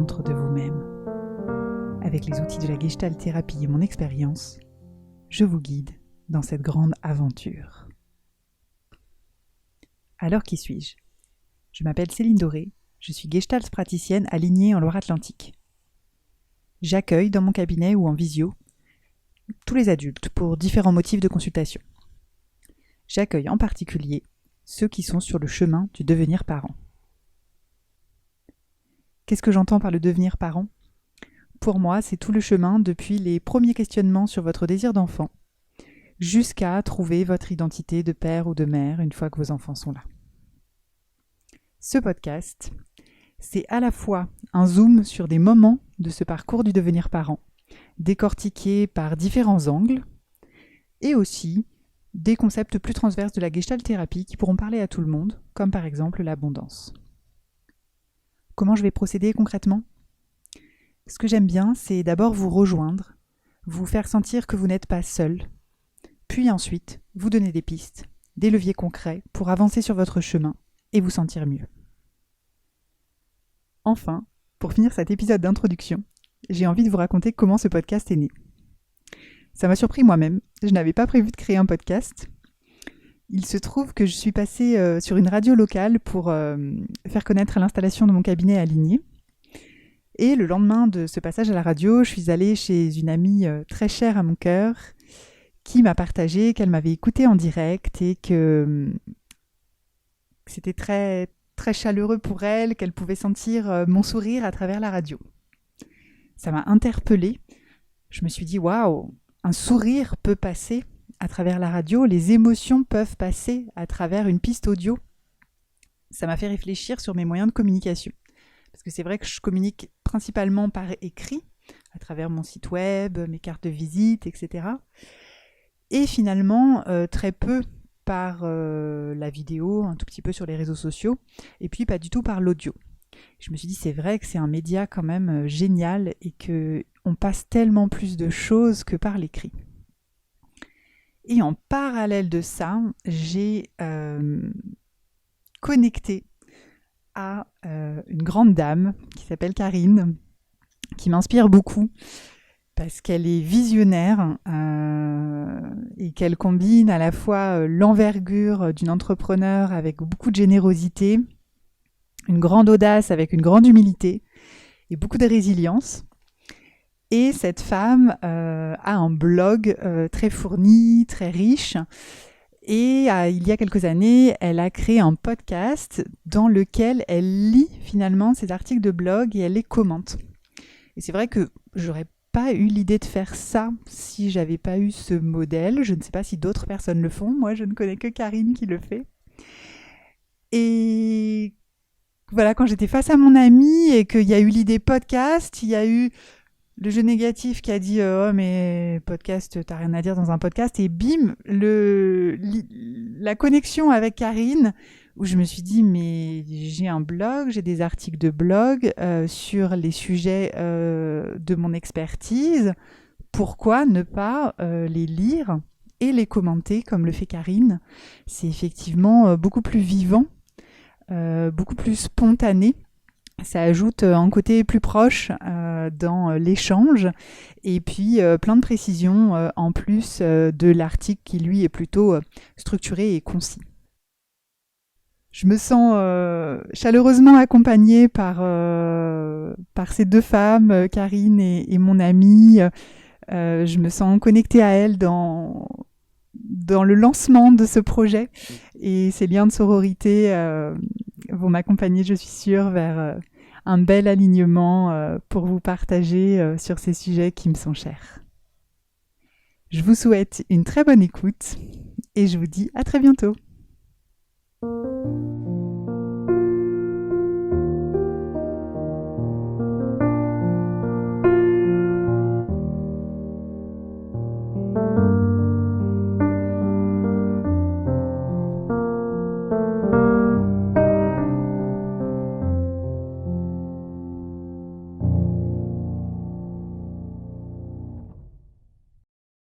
centre de vous-même. Avec les outils de la Gestalt thérapie et mon expérience, je vous guide dans cette grande aventure. Alors qui suis-je ? Je m'appelle Céline Doré, je suis Gestalt praticienne alignée en Loire-Atlantique. J'accueille dans mon cabinet ou en visio tous les adultes pour différents motifs de consultation. J'accueille en particulier ceux qui sont sur le chemin du devenir parent. Qu'est-ce que j'entends par le devenir parent ? Pour moi, c'est tout le chemin depuis les premiers questionnements sur votre désir d'enfant jusqu'à trouver votre identité de père ou de mère une fois que vos enfants sont là. Ce podcast, c'est à la fois un zoom sur des moments de ce parcours du devenir parent, décortiqués par différents angles, et aussi des concepts plus transverses de la Gestalt thérapie qui pourront parler à tout le monde, comme par exemple l'abondance. Comment je vais procéder concrètement ? Ce que j'aime bien, c'est d'abord vous rejoindre, vous faire sentir que vous n'êtes pas seul, puis ensuite vous donner des pistes, des leviers concrets pour avancer sur votre chemin et vous sentir mieux. Enfin, pour finir cet épisode d'introduction, j'ai envie de vous raconter comment ce podcast est né. Ça m'a surpris moi-même, je n'avais pas prévu de créer un podcast. Il se trouve que je suis passée sur une radio locale pour faire connaître l'installation de mon cabinet à Ligné. Et le lendemain de ce passage à la radio, je suis allée chez une amie très chère à mon cœur qui m'a partagé qu'elle m'avait écoutée en direct et que c'était très, très chaleureux pour elle, qu'elle pouvait sentir mon sourire à travers la radio. Ça m'a interpellée. Je me suis dit, waouh, un sourire peut passer à travers la radio, les émotions peuvent passer à travers une piste audio. Ça m'a fait réfléchir sur mes moyens de communication. Parce que c'est vrai que je communique principalement par écrit, à travers mon site web, mes cartes de visite, etc. Et finalement, très peu par la vidéo, un tout petit peu sur les réseaux sociaux, et puis pas du tout par l'audio. Je me suis dit, c'est vrai que c'est un média quand même génial et qu'on passe tellement plus de choses que par l'écrit. Et en parallèle de ça, j'ai connecté à une grande dame qui s'appelle Karine, qui m'inspire beaucoup parce qu'elle est visionnaire et qu'elle combine à la fois l'envergure d'une entrepreneur avec beaucoup de générosité, une grande audace avec une grande humilité et beaucoup de résilience. Et cette femme a un blog très fourni, très riche. Et il y a quelques années, elle a créé un podcast dans lequel elle lit finalement ses articles de blog et elle les commente. Et c'est vrai que j'aurais pas eu l'idée de faire ça si j'avais pas eu ce modèle. Je ne sais pas si d'autres personnes le font. Moi, je ne connais que Karine qui le fait. Et voilà, quand j'étais face à mon amie et qu'il y a eu l'idée podcast, il y a eu le jeu négatif qui a dit oh mais podcast, t'as rien à dire dans un podcast, et bim, la connexion avec Karine, où je me suis dit mais j'ai un blog, j'ai des articles de blog sur les sujets de mon expertise, pourquoi ne pas les lire et les commenter comme le fait Karine ? C'est effectivement beaucoup plus vivant, beaucoup plus spontané. Ça ajoute un côté plus proche dans l'échange et puis plein de précisions en plus de l'article qui lui est plutôt structuré et concis. Je me sens chaleureusement accompagnée par ces deux femmes, Karine et mon amie. Je me sens connectée à elles dans le lancement de ce projet et ces liens de sororité vont m'accompagner, je suis sûre, vers un bel alignement pour vous partager sur ces sujets qui me sont chers. Je vous souhaite une très bonne écoute et je vous dis à très bientôt.